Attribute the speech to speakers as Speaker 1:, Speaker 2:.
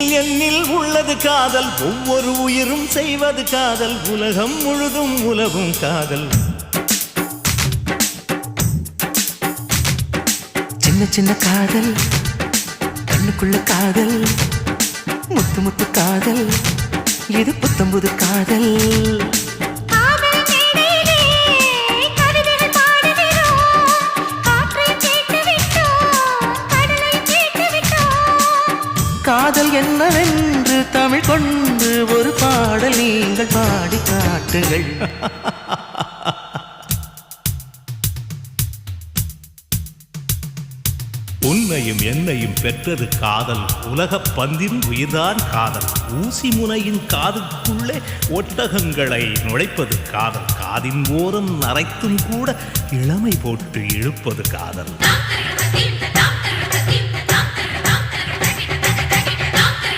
Speaker 1: என்னில் உள்ளது காதல், ஒவ்வொரு உயிரும் செய்வது காதல், உலகம் முழுதும் உலகும் காதல்.
Speaker 2: சின்ன சின்ன காதல், கண்ணுக்குள்ள காதல், முத்து முத்து காதல், இது புத்தம்புது காதல். காதல் என்னவென்று தமிழ் கொண்டு ஒரு பாடல் நீங்கள் பாடி காட்டுங்கள்.
Speaker 1: உன்னையும் என்னையும் பெற்றது காதல், உலகப் பந்தின் உயிர்தான் காதல். ஊசி முனையின் காதுக்குள்ளே ஒட்டகங்களை நுழைப்பது காதல். காதின் ஓரம் நரைத்தும் கூட இளமை போட்டு இழுப்பது காதல்.